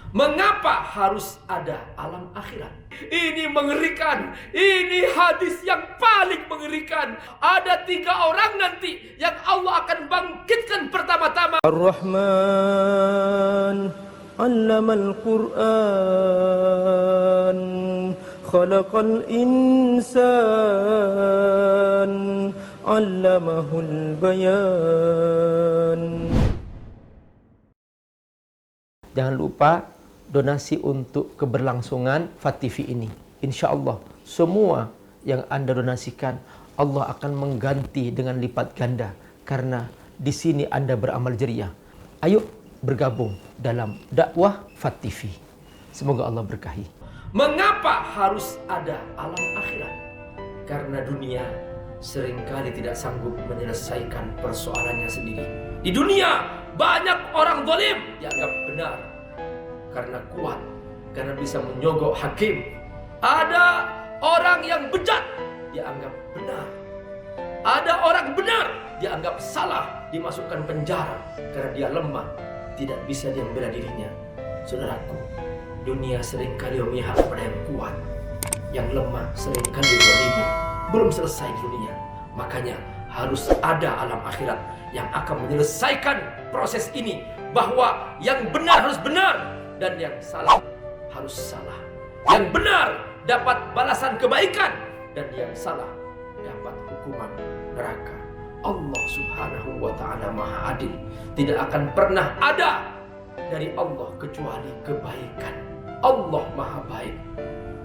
Mengapa harus ada alam akhirat? Ini mengerikan. Ini hadis yang paling mengerikan. Ada 3 orang nanti yang Allah akan bangkitkan pertama-tama. Ar-Rahman 'allamal Qur'an, khalaqal insan, 'allamahul bayan. Jangan lupa donasi untuk keberlangsungan FAT-TV ini. Insya Allah semua yang Anda donasikan Allah akan mengganti dengan lipat ganda, karena di sini Anda beramal jariah. Ayo bergabung dalam dakwah FAT-TV. Semoga Allah berkahi. Mengapa harus ada alam akhirat? Karena dunia seringkali tidak sanggup menyelesaikan persoalannya sendiri. Di dunia banyak orang zalim dianggap benar karena kuat, karena bisa menyogok hakim. Ada orang yang bejat dianggap benar. Ada orang benar dianggap salah, dimasukkan penjara karena dia lemah, tidak bisa dia membela dirinya. Saudaraku, dunia seringkali memihak pada yang kuat, yang lemah seringkali zalimi. Belum selesai dunia, makanya harus ada alam akhirat yang akan menyelesaikan proses ini, bahwa yang benar harus benar dan yang salah harus salah. Yang benar dapat balasan kebaikan dan yang salah dapat hukuman neraka. Allah Subhanahu wa ta'ala Maha Adil. Tidak akan pernah ada dari Allah kecuali kebaikan. Allah Maha Baik.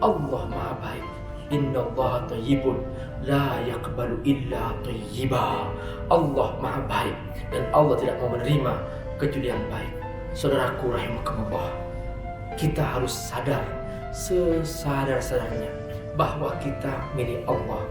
Allah Maha Baik. Innallaha thayyibun la yaqbalu illa thayyiba. Allah Maha Baik dan Allah tidak mau menerima kecuali yang baik. Saudaraku rahimakumullah, kita harus sadar sesadar-sadarnya bahwa kita milik Allah.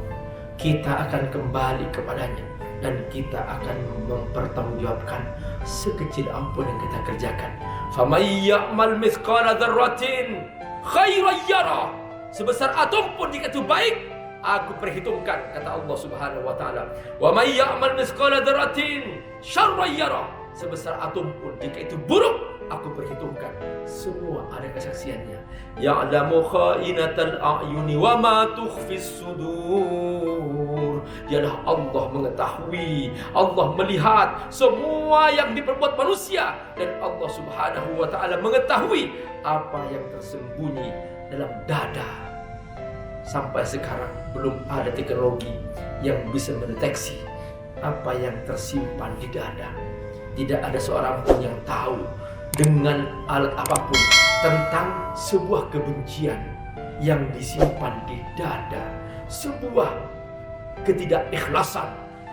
Kita akan kembali kepadanya dan kita akan mempertanggungjawabkan sekecil apapun yang kita kerjakan. Faman ya'mal mithqala dzarratin khairan yarah. Sebesar atom pun jika itu baik, aku perhitungkan, kata Allah Subhanahu wa ta'ala. Wa may ya'mal mithqala dzarratin syarran yarah. Sebesar atom pun jika itu buruk, aku perhitungkan. Semua ada kesaksiannya. Ya'lamu kha'inatal a'yuni wa ma tukhfis sudur. Dialah Allah mengetahui, Allah melihat semua yang diperbuat manusia, dan Allah Subhanahu wa ta'ala mengetahui apa yang tersembunyi dalam dada. Sampai sekarang belum ada teknologi yang bisa mendeteksi apa yang tersimpan di dada. Tidak ada seorang pun yang tahu dengan alat apapun tentang sebuah kebencian yang disimpan di dada, sebuah ketidakikhlasan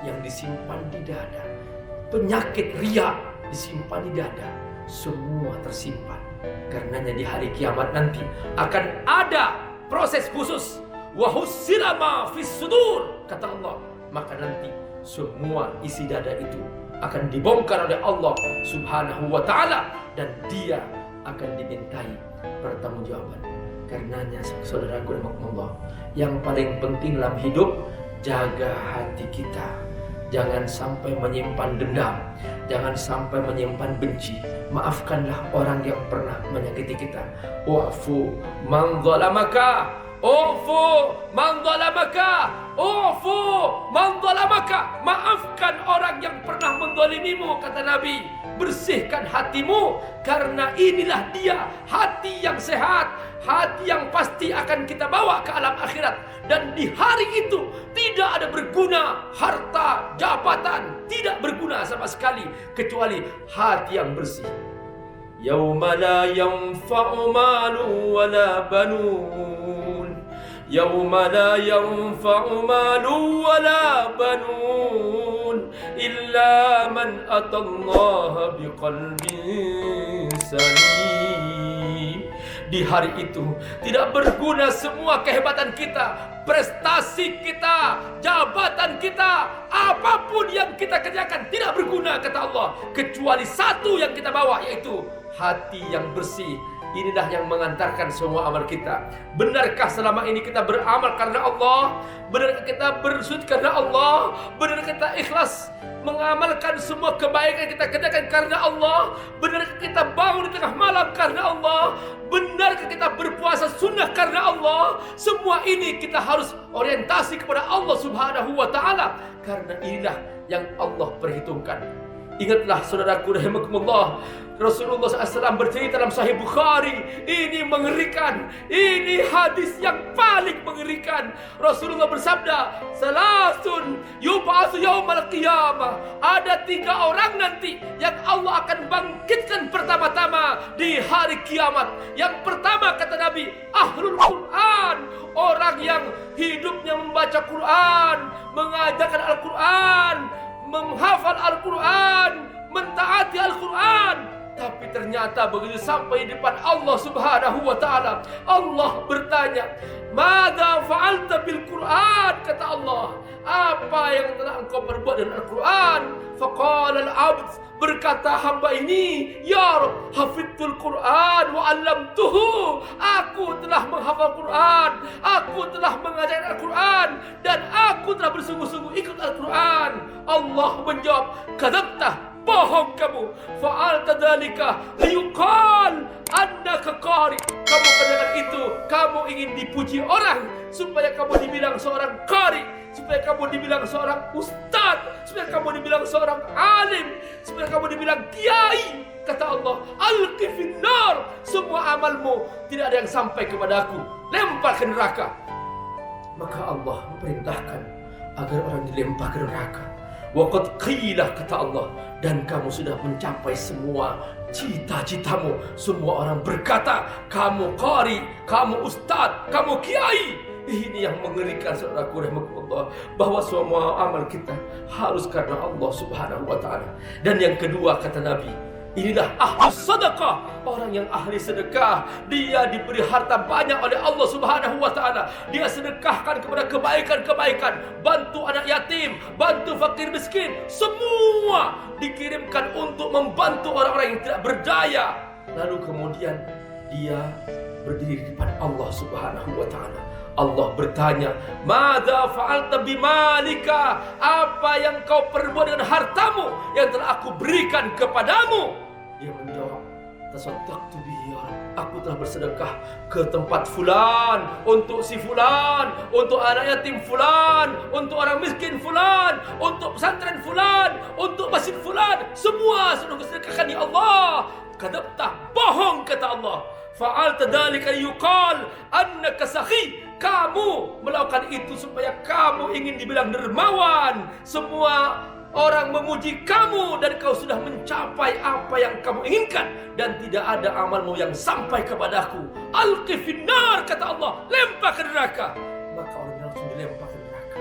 yang disimpan di dada, penyakit riya disimpan di dada. Semua tersimpan. Karenanya di hari kiamat nanti akan ada proses khusus. Wa hussila ma fis sudur, kata Allah. Maka nanti semua isi dada itu akan dibongkar oleh Allah Subhanahu wa ta'ala, dan dia akan dimintai pertanggungjawaban. Karenanya saudaraku rahimakumullah, yang paling penting dalam hidup, jaga hati kita. Jangan sampai menyimpan dendam, jangan sampai menyimpan benci. Maafkanlah orang yang pernah menyakiti kita. Wa'fu man zalamaka, ufu man zalamaka, ufu man zalamaka. Maafkan orang yang pernah menzalimimu, kata Nabi. Bersihkan hatimu, karena inilah dia hati yang sehat, hati yang pasti akan kita bawa ke alam akhirat. Dan di hari itu tidak ada berguna harta, jabatan, tidak berguna sama sekali kecuali hati yang bersih. Yauma la yanfa'u malu wala banun. Yauma la yanfa'u malu wala banun illa man atallaha biqalbin salim. Di hari itu tidak berguna semua kehebatan kita, prestasi kita, jabatan kita, apapun yang kita kerjakan tidak berguna, kata Allah, kecuali satu yang kita bawa, yaitu hati yang bersih, inilah yang mengantarkan semua amal kita. Benarkah selama ini kita beramal karena Allah? Benarkah kita bersujud karena Allah? Benarkah kita ikhlas mengamalkan semua kebaikan kita kerjakan karena Allah? Benarkah kita bangun di tengah malam karena Allah? Benarkah kita berpuasa sunnah karena Allah? Semua ini kita harus orientasi kepada Allah Subhanahu wa Ta'ala, karena inilah yang Allah perhitungkan. Ingatlah saudaraku rahimakumullah, Rasulullah SAW bercerita dalam Sahih Bukhari. Ini mengerikan. Ini hadis yang paling mengerikan. Rasulullah bersabda, Salasun yub'atsu yaumal qiyamah. Ada 3 orang nanti yang Allah akan bangkitkan pertama-tama di hari kiamat. Yang pertama, kata Nabi, Ahlul Quran. Orang yang hidupnya membaca Quran, mengajarkan Al-Quran, menghafal Al-Quran, mentaati Al-Quran. Tapi ternyata begitu sampai di depan Allah Subhanahu wa Ta'ala, Allah bertanya, "Madza fa'alta bil Quran?" Kata Allah, "Apa yang telah engkau perbuat dengan Al-Quran?" Faqala al-'abd, berkata hamba ini, "Ya Rabb, hafidtul Quran wa 'allamtuhu." Aku telah menghafal Quran, aku telah mengajarkan Al-Quran, dan aku telah bersungguh-sungguh ikut Al-Quran. Allah menjawab, "Kadzabta, bohong kamu. Fa'alta dzalika liyuqal annaka qari." Kamu kerjakan itu, kamu ingin dipuji orang, supaya kamu dibilang seorang qari, supaya kamu dibilang seorang ustaz, supaya kamu dibilang seorang alim, supaya kamu dibilang kiai. Kata Allah, "Alqi finnar." Semua amalmu tidak ada yang sampai kepadaku, lempar ke neraka. Maka Allah memerintahkan agar orang dilempar ke neraka. Waqad qila, kata Allah, dan kamu sudah mencapai semua cita-citamu. Semua orang berkata, kamu qari, kamu ustaz, kamu kiai. Ini yang mengerikan saudaraku rahimakumullah, bahwa semua amal kita harus karena Allah Subhanahu wa Ta'ala. Dan yang kedua, kata Nabi, inilah ahli sedekah. Orang yang ahli sedekah, dia diberi harta banyak oleh Allah Subhanahu wa Ta'ala. Dia sedekahkan kepada kebaikan-kebaikan, bantu anak yatim, bantu fakir miskin, semua dikirimkan untuk membantu orang-orang yang tidak berdaya. Lalu kemudian dia berdiri di depan Allah Subhanahu wa Ta'ala. Allah bertanya, "Madza fa'alta bimalika?" Apa yang kau perbuat dengan hartamu yang telah aku berikan kepadamu? Dia menjawab, "Tasaddaqtu bihi ya Rabb." Aku telah bersedekah ke tempat fulan, untuk si fulan, untuk anak yatim fulan, untuk orang miskin fulan, untuk pesantren fulan, untuk masjid fulan. Semua sudah kusedekahkan ya Allah. Kadzabta, bohong, kata Allah. Fa'alta dzalika yuqal annaka sakhi. Kamu melakukan itu supaya kamu ingin dibilang dermawan. Semua orang memuji kamu dan kau sudah mencapai apa yang kamu inginkan, dan tidak ada amalmu yang sampai kepadaku. Alqi finnar, kata Allah, lempar ke neraka. Maka orang langsung dilempar ke neraka.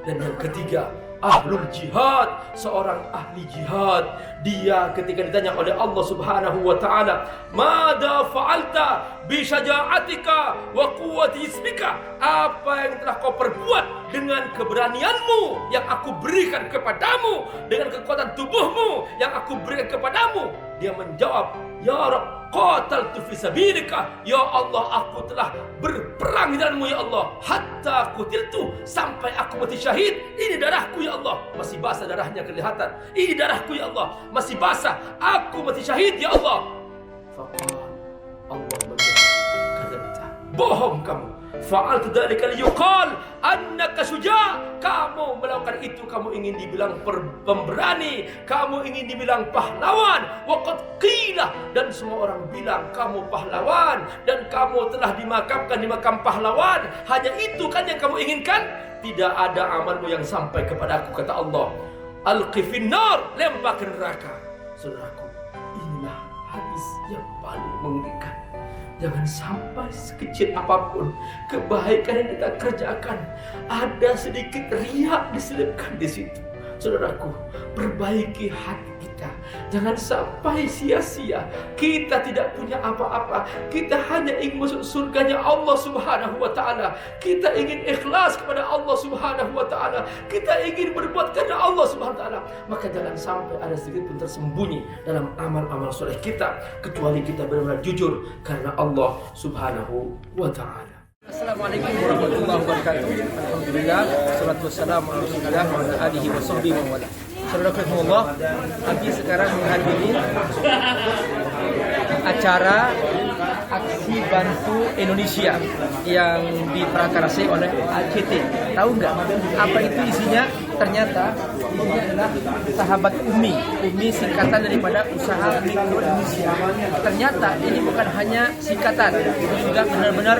Dan yang ketiga, ahlul jihad, seorang ahli jihad. Dia ketika ditanya oleh Allah Subhanahu wa Ta'ala, "Mada fa'alta bi syaja'atika wa quwwati ismika?" Apa yang telah kau perbuat dengan keberanianmu yang aku berikan kepadamu, dengan kekuatan tubuhmu yang aku berikan kepadamu? Dia menjawab, "Ya Rabb, qataltu fi sabilika." Ya Allah, aku telah berperang di jalanmu ya Allah, hatta qutiltu, sampai aku mati syahid. Ini darahku ya Allah, masih basah darahnya kelihatan. Ini darahku ya Allah, masih basah, aku mati syahid ya Allah. Faqala, Allah menjawab, "Kadzabta, bohong kamu. Fa'altu dzalika liyuqal annaka syuja'." Kamu melakukan itu, kamu ingin dibilang pemberani, kamu ingin dibilang pahlawan. Waqad qila, dan semua orang bilang kamu pahlawan, dan kamu telah dimakamkan di makam pahlawan. Hanya itu kan yang kamu inginkan? Tidak ada amalmu yang sampai kepadaku, kata Allah. Alqi finnar, lempar ke neraka. Saudaraku, inilah hadis yang paling mengerikan. Jangan sampai sekecil apapun kebaikan yang kita kerjakan ada sedikit riak diselipkan di situ. Saudaraku, perbaiki hati kita. kita. Jangan sampai sia-sia. Kita tidak punya apa-apa. Kita hanya ingin masuk surganya Allah Subhanahu wa taala. Kita ingin ikhlas kepada Allah Subhanahu wa taala. Kita ingin berbuat karena Allah Subhanahu wa taala. Maka jangan sampai ada sedikit pun tersembunyi dalam amal-amal soleh kita, kecuali kita benar-benar jujur karena Allah Subhanahu wa taala. Assalamualaikum warahmatullahi wabarakatuh. Alhamdulillah, salatu wassalamu ala Rasulillah wa ala alihi wa sahbihi wa wala. Saudara-saudara, Abi sekarang menghadiri acara Aksi Bantu Indonesia yang diprakarsai oleh ACT. Tahu nggak apa itu isinya? Ternyata isinya adalah Sahabat Umi. Umi singkatan daripada Usaha Mikro Indonesia. Ternyata ini bukan hanya singkatan, juga benar-benar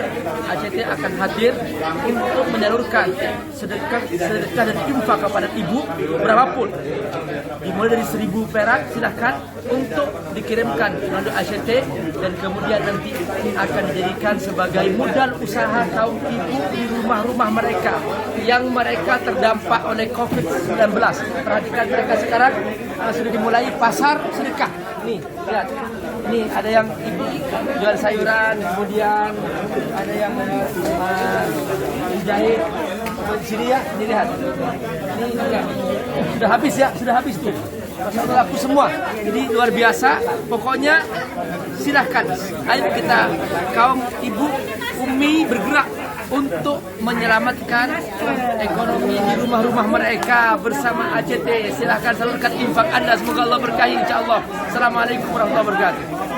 ACT akan hadir untuk menyalurkan sedekah dan infak kepada ibu berapapun. Dimulai dari 1.000 perak, silahkan untuk dikirimkan melalui ACT dan kemudian nanti akan dijadikan sebagai modal usaha kaum ibu di rumah-rumah mereka yang mereka terdampak oleh COVID-19. Perhatikan mereka sekarang sudah dimulai pasar sedekah. Nih, lihat. Ini ada yang ibu jual sayuran, kemudian ada yang jahit. Di sini ya, ini lihat. Ini enggak. Sudah habis ya, sudah habis tuh. Masalah laku semua. Jadi luar biasa. Pokoknya silahkan. Ayo kita kaum ibu Umi bergerak untuk menyelamatkan ekonomi di rumah-rumah mereka bersama ACT. Silahkan salurkan infak Anda. Semoga Allah berkahi, insya Allah. Assalamualaikum warahmatullahi wabarakatuh.